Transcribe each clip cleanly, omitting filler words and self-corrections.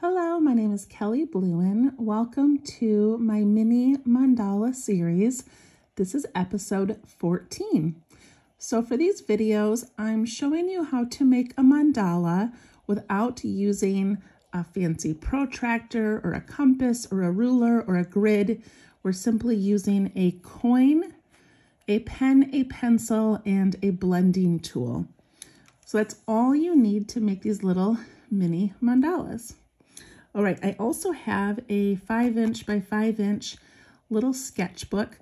Hello, my name is Kelly Bluen. Welcome to my mini mandala series. This is episode 14. So for these videos, I'm showing you how to make a mandala without using a fancy protractor or a compass or a ruler or a grid. We're simply using a coin, a pen, a pencil, and a blending tool. So that's all you need to make these little mini mandalas. All right, I also have a 5" by 5" little sketchbook.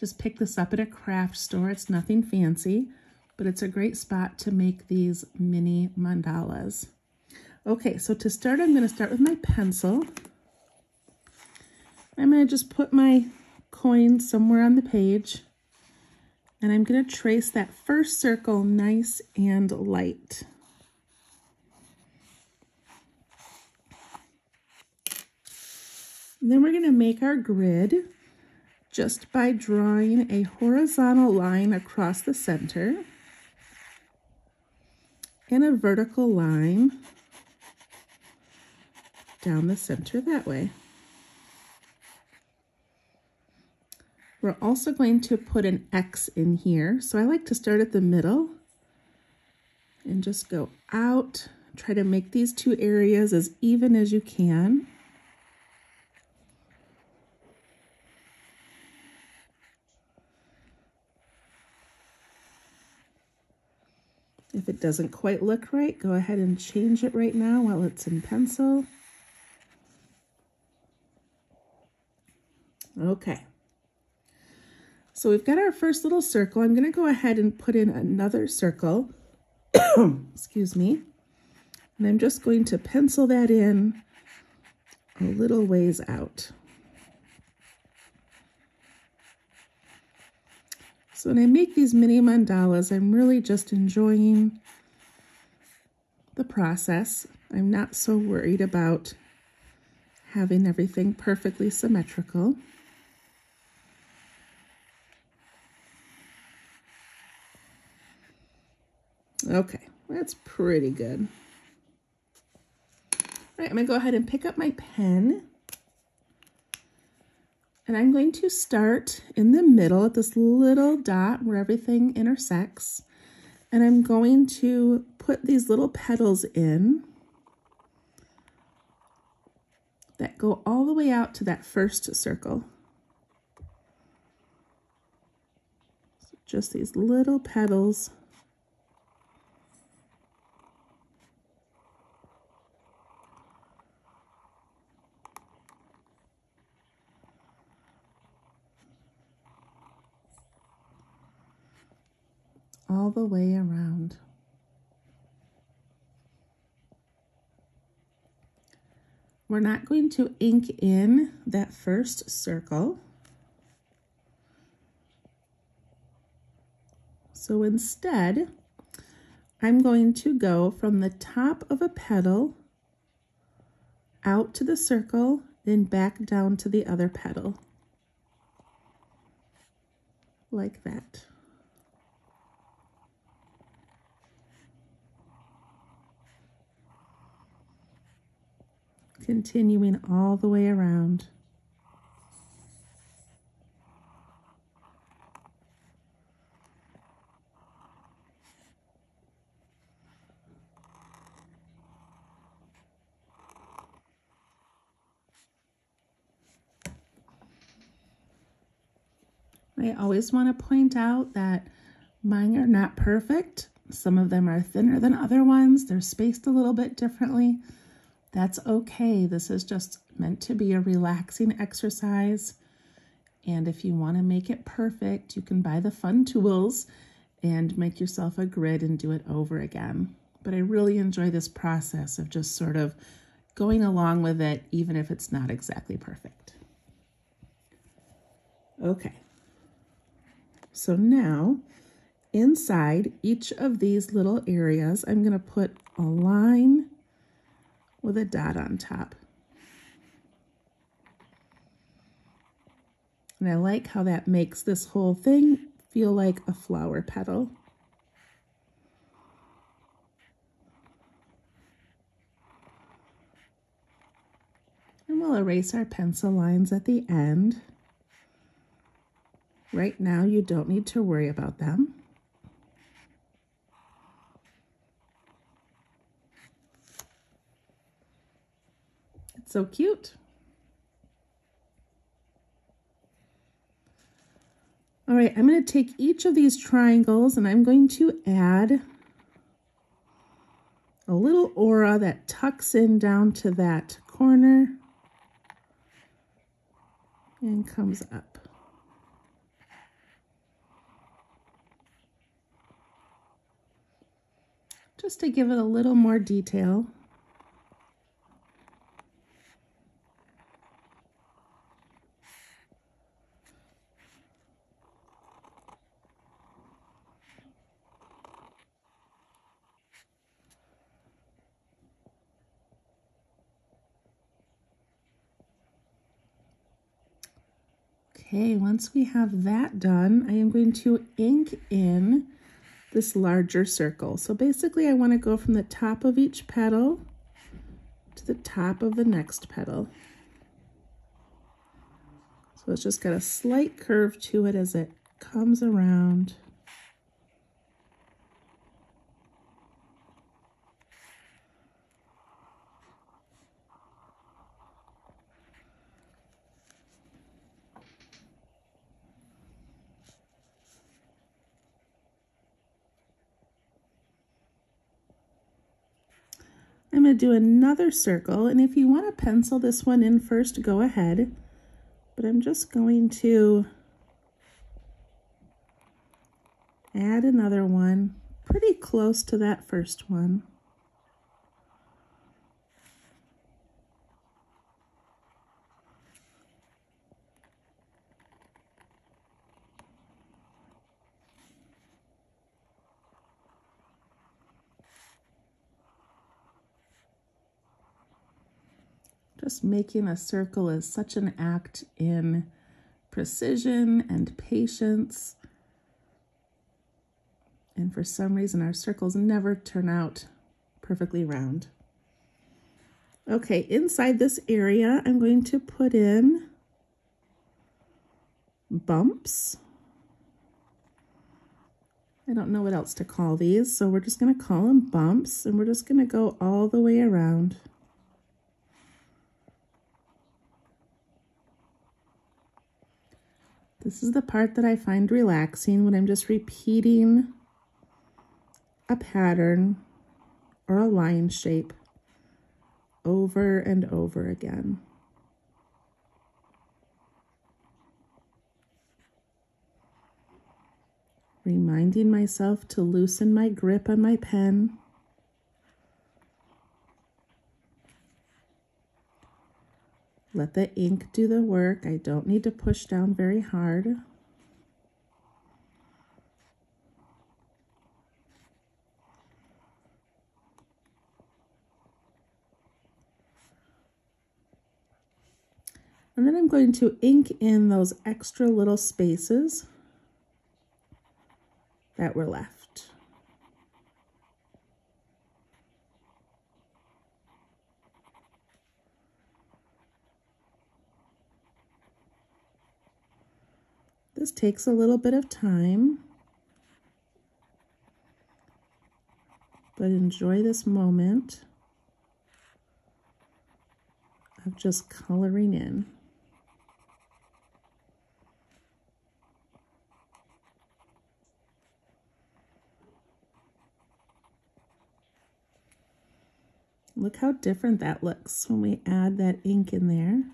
Just pick this up at a craft store. It's nothing fancy, but it's a great spot to make these mini mandalas. Okay, so to start, I'm going to start with my pencil. I'm going to just put my coin somewhere on the page, and I'm going to trace that first circle nice and light. And then we're going to make our grid just by drawing a horizontal line across the center and a vertical line down the center that way. We're also going to put an X in here. So I like to start at the middle and just go out. Try to make these two areas as even as you can. If it doesn't quite look right, go ahead and change it right now while it's in pencil. Okay. So we've got our first little circle. I'm going to go ahead and put in another circle. Excuse me. And I'm just going to pencil that in a little ways out. So when I make these mini mandalas, I'm really just enjoying the process. I'm not so worried about having everything perfectly symmetrical. Okay, that's pretty good. All right, I'm going to go ahead and pick up my pen. And I'm going to start in the middle at this little dot where everything intersects. And I'm going to put these little petals in that go all the way out to that first circle. So just these little petals. All the way around. We're not going to ink in that first circle. So instead, I'm going to go from the top of a petal out to the circle, then back down to the other petal. Like that. Continuing all the way around. I always want to point out that mine are not perfect. Some of them are thinner than other ones. They're spaced a little bit differently. That's okay. This is just meant to be a relaxing exercise. And if you want to make it perfect, you can buy the fun tools and make yourself a grid and do it over again. But I really enjoy this process of just sort of going along with it, even if it's not exactly perfect. Okay. So now, inside each of these little areas, I'm going to put a line with a dot on top. And I like how that makes this whole thing feel like a flower petal. we'll erase our pencil lines at the end. Right now, you don't need to worry about them. It's so cute. All right, I'm going to take each of these triangles and I'm going to add a little aura that tucks in down to that corner and comes up. Just to give it a little more detail. Okay, once we have that done, I am going to ink in this larger circle. So basically I want to go from the top of each petal to the top of the next petal. So it's just got a slight curve to it as it comes around. I'm going to do another circle, and if you want to pencil this one in first, go ahead. But I'm just going to add another one pretty close to that first one. Just making a circle is such an act in precision and patience. And for some reason, our circles never turn out perfectly round. Okay, inside this area, I'm going to put in bumps. I don't know what else to call these, so we're just going to call them bumps, and we're just going to go all the way around. This is the part that I find relaxing, when I'm just repeating a pattern or a line shape over and over again. Reminding myself to loosen my grip on my pen. Let the ink do the work. I don't need to push down very hard. And then I'm going to ink in those extra little spaces that were left. This takes a little bit of time, but enjoy this moment of just coloring in. Look how different that looks when we add that ink in there.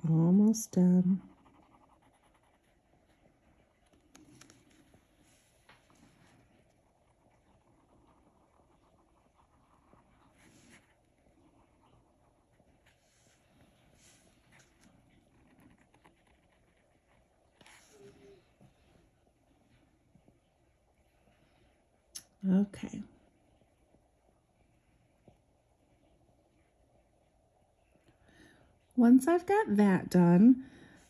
Almost done. Okay. Once I've got that done,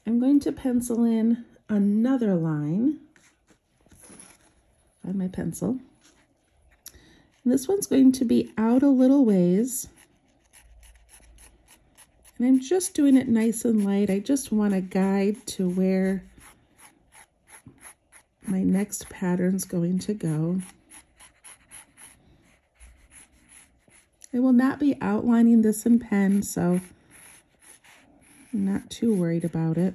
I'm going to pencil in another line. Find my pencil. And this one's going to be out a little ways. And I'm just doing it nice and light. I just want a guide to where my next pattern's going to go. I will not be outlining this in pen, so I'm not too worried about it.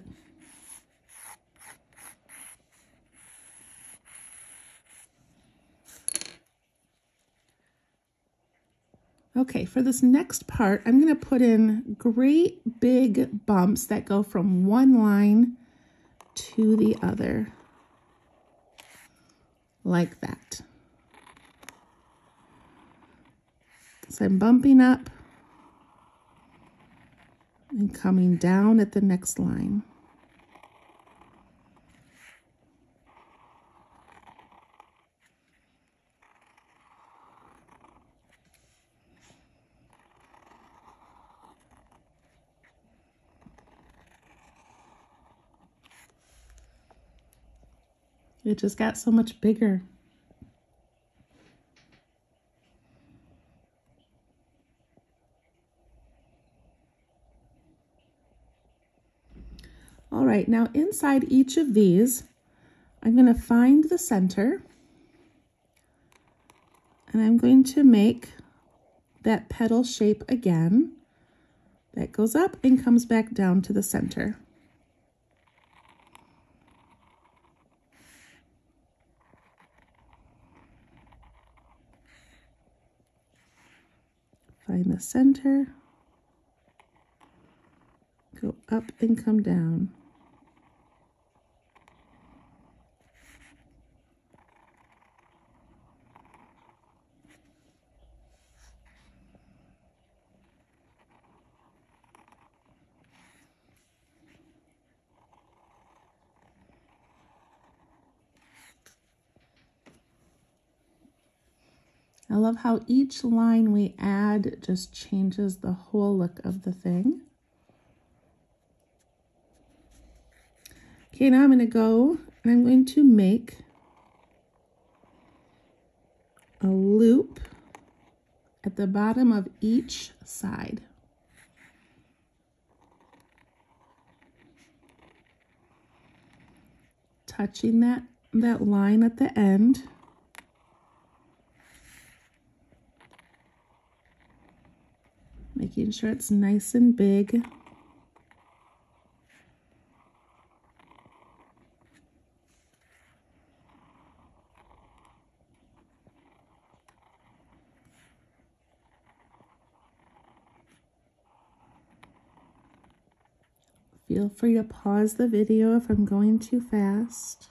Okay, for this next part, I'm going to put in great big bumps that go from one line to the other, like that. So I'm bumping up and coming down at the next line. It just got so much bigger. All right, now inside each of these, I'm going to find the center, and I'm going to make that petal shape again that goes up and comes back down to the center. Find the center, go up and come down. I love how each line we add just changes the whole look of the thing. Okay, now I'm going to go and I'm going to make a loop at the bottom of each side. Touching that line at the end. Making sure it's nice and big. Feel free to pause the video if I'm going too fast.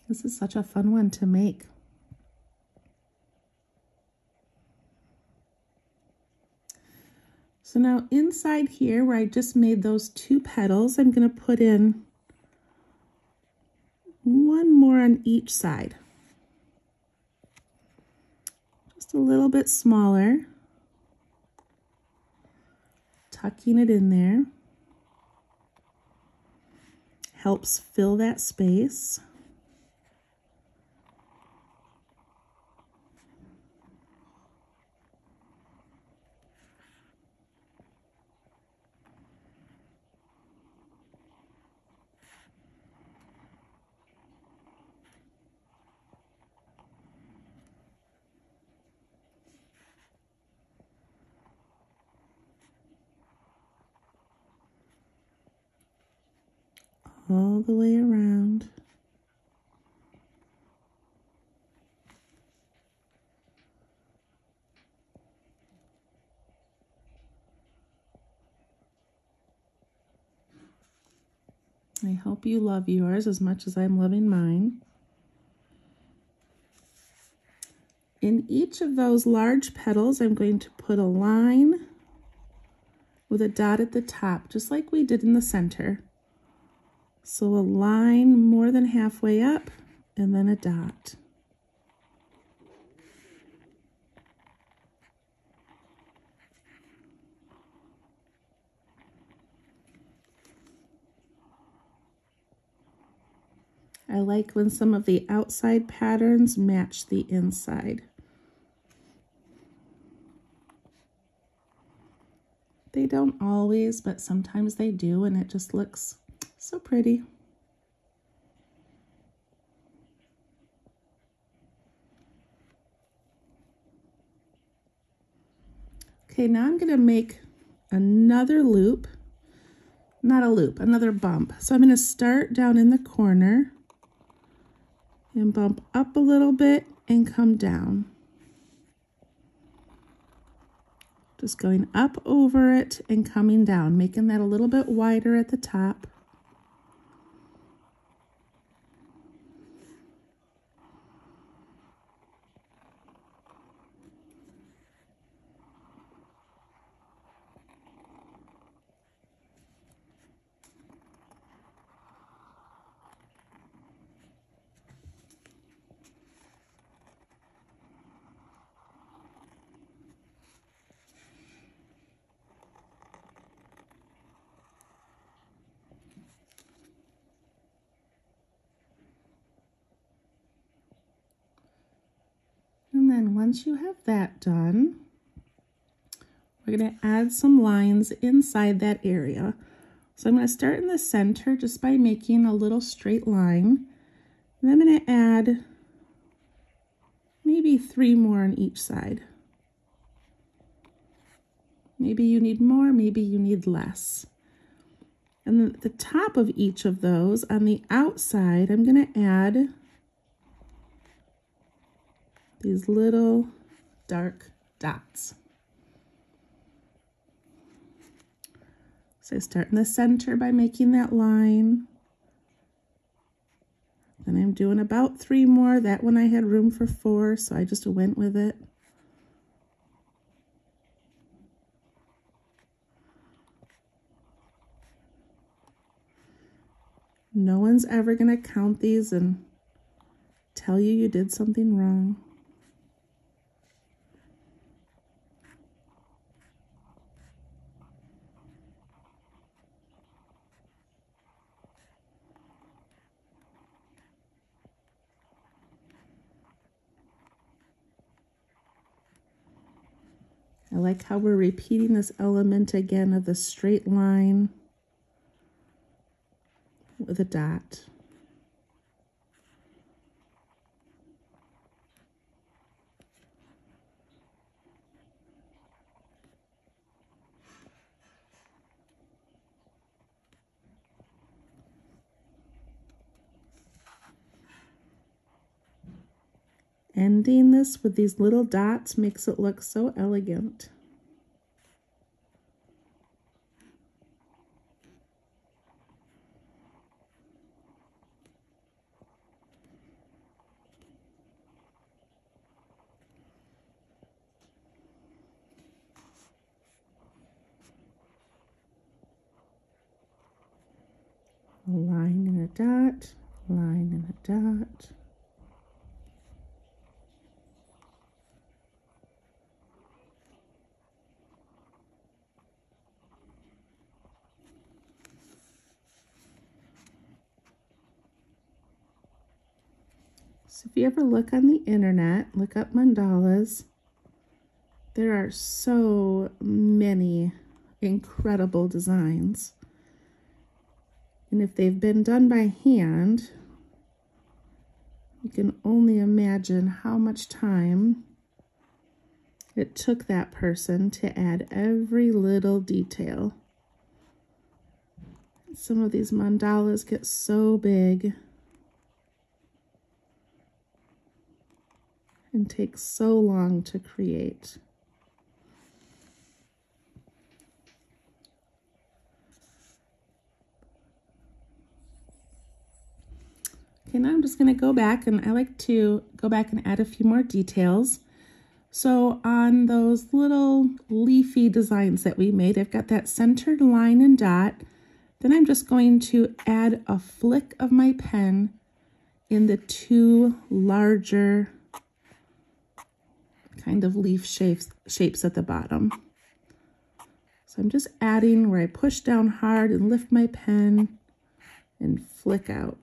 This is such a fun one to make. So now inside here where I just made those two petals, I'm going to put in one more on each side. Just a little bit smaller. Tucking it in there. Helps fill that space. All the way around. I hope you love yours as much as I'm loving mine. in each of those large petals, I'm going to put a line with a dot at the top, just like we did in the center. So a line more than halfway up and then a dot. I like when some of the outside patterns match the inside. They don't always, but sometimes they do, and it just looks so pretty. Okay, now I'm going to make another loop, not a loop, another bump. So I'm going to start down in the corner and bump up a little bit and come down. Just going up over it and coming down, making that a little bit wider at the top. And then once you have that done, we're going to add some lines inside that area. So I'm going to start in the center just by making a little straight line. And I'm going to add maybe 3 more on each side. Maybe you need more, maybe you need less. And then at the top of each of those, on the outside, I'm going to add these little dark dots. So I start in the center by making that line. Then I'm doing about 3 more. That one I had room for 4, so I just went with it. No one's ever going to count these and tell you you did something wrong. I like how we're repeating this element again of the straight line with a dot. Ending this with these little dots makes it look so elegant. A line and a dot, line and a dot. So if you ever look on the internet, look up mandalas, there are so many incredible designs. And if they've been done by hand, you can only imagine how much time it took that person to add every little detail. Some of these mandalas get so big and take so long to create. Okay, now I'm just going to go back, and I like to go back and add a few more details. So on those little leafy designs that we made, I've got that centered line and dot. Then I'm just going to add a flick of my pen in the two larger kind of leaf shapes at the bottom. So I'm just adding where I push down hard and lift my pen and flick out.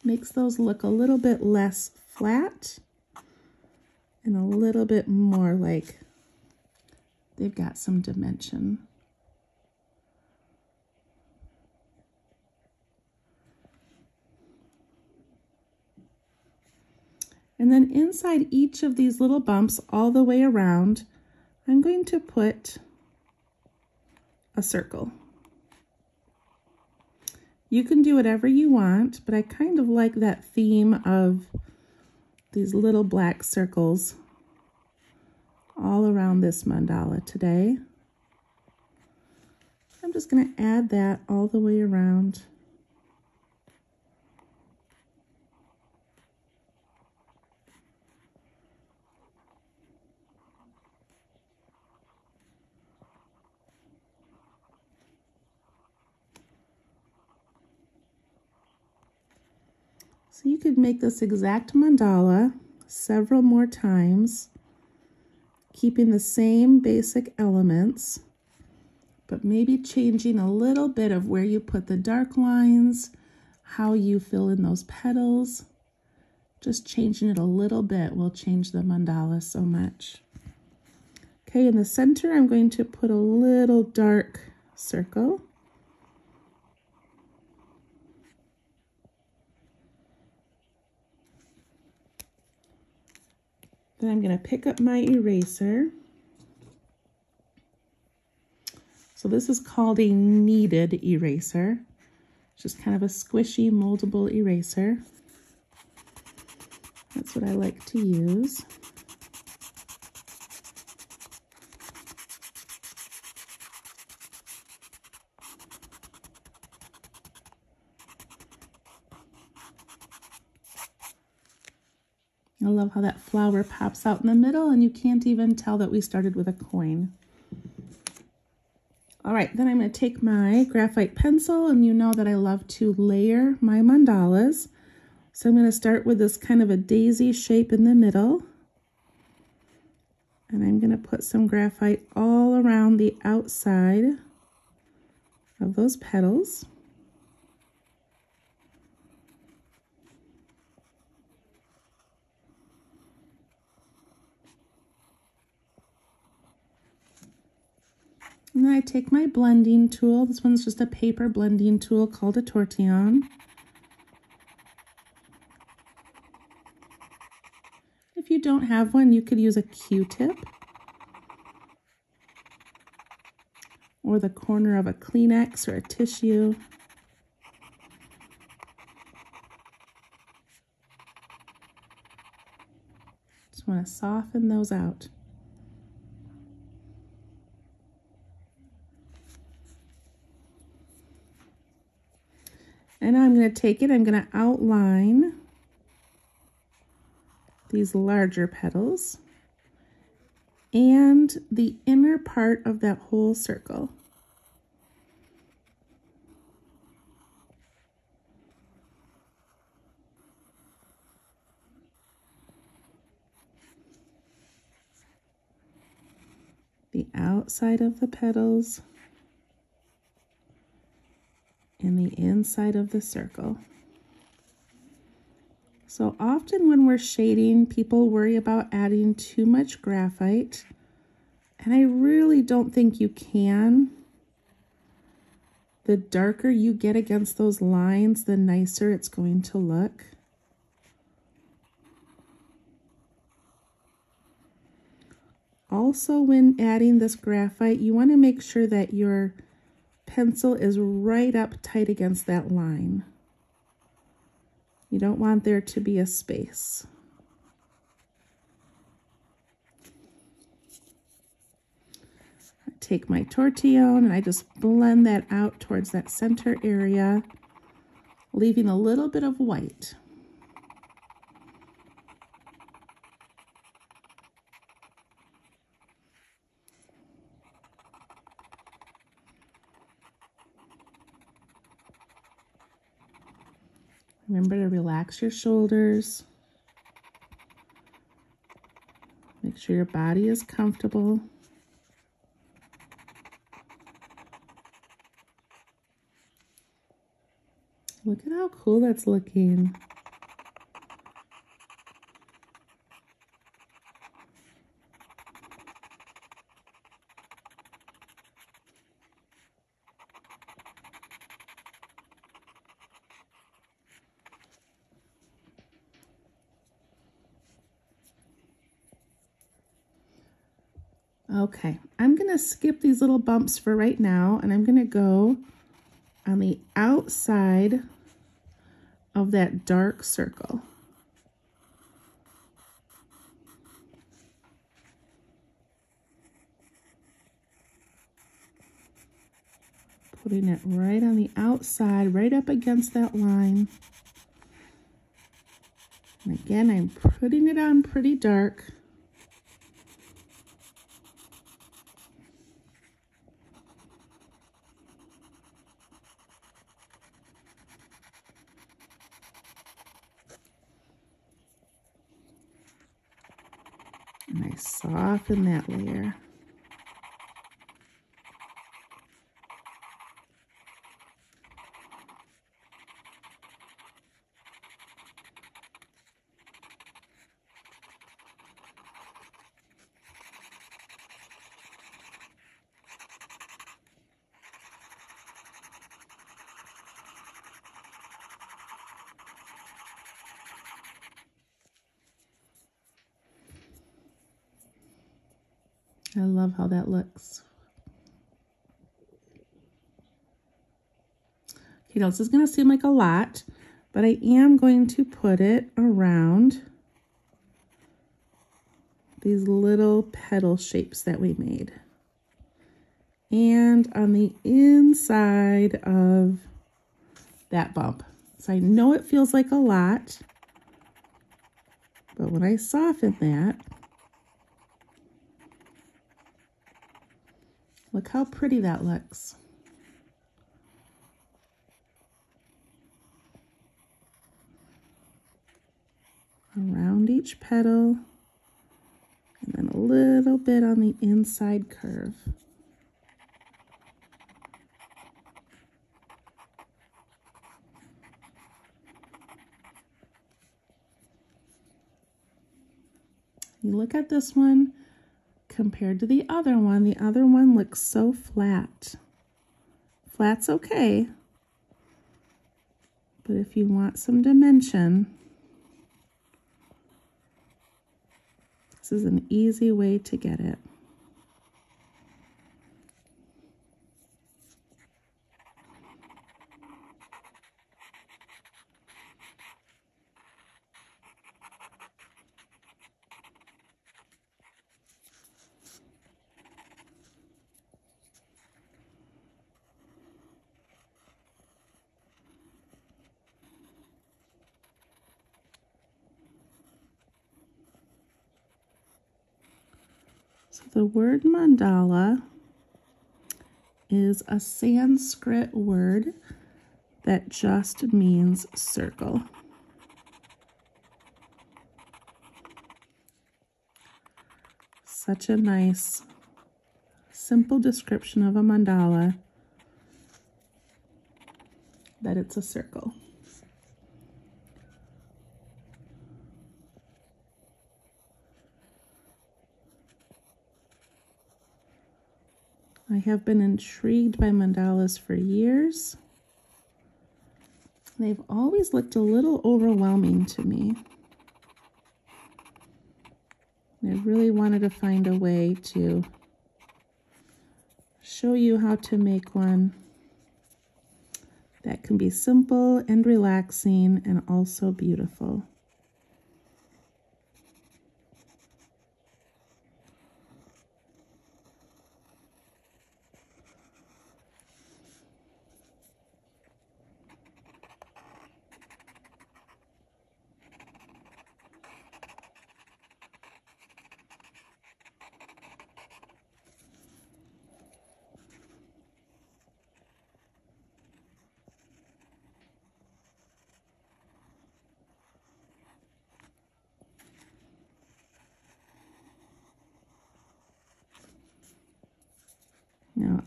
Makes those look a little bit less flat and a little bit more like they've got some dimension. And then inside each of these little bumps all the way around, I'm going to put a circle. You can do whatever you want, but I kind of like that theme of these little black circles all around this mandala today. I'm just going to add that all the way around. So you could make this exact mandala several more times, keeping the same basic elements, but maybe changing a little bit of where you put the dark lines, how you fill in those petals. Just changing it a little bit will change the mandala so much. Okay, in the center, I'm going to put a little dark circle. Then I'm going to pick up my eraser. So this is called a kneaded eraser. It's just kind of a squishy, moldable eraser. That's what I like to use. I love how that flower pops out in the middle and you can't even tell that we started with a coin. All right, then I'm going to take my graphite pencil, and you know that I love to layer my mandalas. So I'm going to start with this kind of a daisy shape in the middle. And I'm going to put some graphite all around the outside of those petals. And then I take my blending tool. This one's just a paper blending tool called a tortillon. If you don't have one, you could use a Q-tip or the corner of a Kleenex or a tissue. Just want to soften those out. And now I'm going to take it, I'm going to outline these larger petals and the inner part of that whole circle. The outside of the petals and the inside of the circle. So often when we're shading, people worry about adding too much graphite, and I really don't think you can. The darker you get against those lines, the nicer it's going to look. Also, when adding this graphite, you want to make sure that your pencil is right up tight against that line. You don't want there to be a space. I take my tortillon and I just blend that out towards that center area, leaving a little bit of white. Remember to relax your shoulders. Make sure your body is comfortable. Look at how cool that's looking. Okay, I'm gonna skip these little bumps for right now, and I'm gonna go on the outside of that dark circle. Putting it right on the outside, right up against that line. And again, I'm putting it on pretty dark. And I soften that layer. I love how that looks. Okay, now this is going to seem like a lot, but I am going to put it around these little petal shapes that we made. And on the inside of that bump. So I know it feels like a lot, but when I soften that, look how pretty that looks. Around each petal, and then a little bit on the inside curve. You look at this one compared to the other one looks so flat. Flat's okay, but if you want some dimension, this is an easy way to get it. So the word mandala is a Sanskrit word that just means circle. Such a nice, simple description of a mandala, that it's a circle. I have been intrigued by mandalas for years. They've always looked a little overwhelming to me. I really wanted to find a way to show you how to make one that can be simple and relaxing and also beautiful.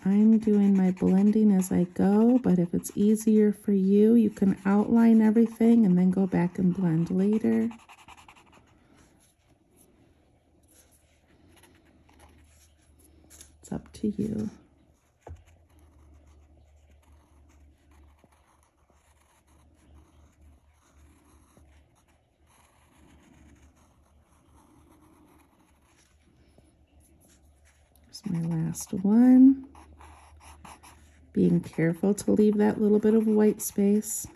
I'm doing my blending as I go, but if it's easier for you, you can outline everything and then go back and blend later. It's up to you. My last one. Being careful to leave that little bit of white space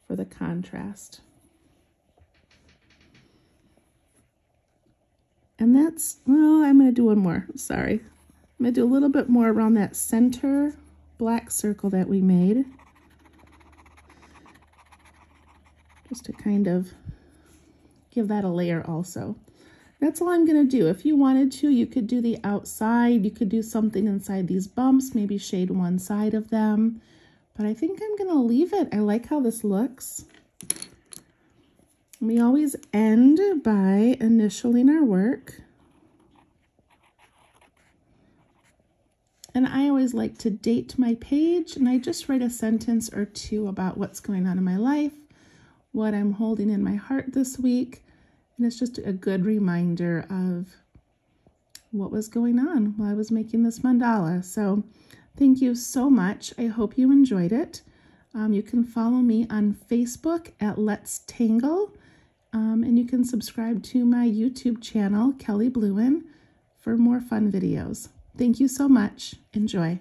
for the contrast. And that's, well, I'm going to do one more. Sorry. I'm going to do a little bit more around that center black circle that we made. Just to kind of give that a layer also. That's all I'm going to do. If you wanted to, you could do the outside. You could do something inside these bumps, maybe shade one side of them. But I think I'm going to leave it. I like how this looks. We always end by initialing our work. And I always like to date my page, and I just write a sentence or two about what's going on in my life, what I'm holding in my heart this week. And it's just a good reminder of what was going on while I was making this mandala. So thank you so much. I hope you enjoyed it. You can follow me on Facebook at Let's Tangle. And you can subscribe to my YouTube channel, Kelly Bluen, for more fun videos. Thank you so much. Enjoy.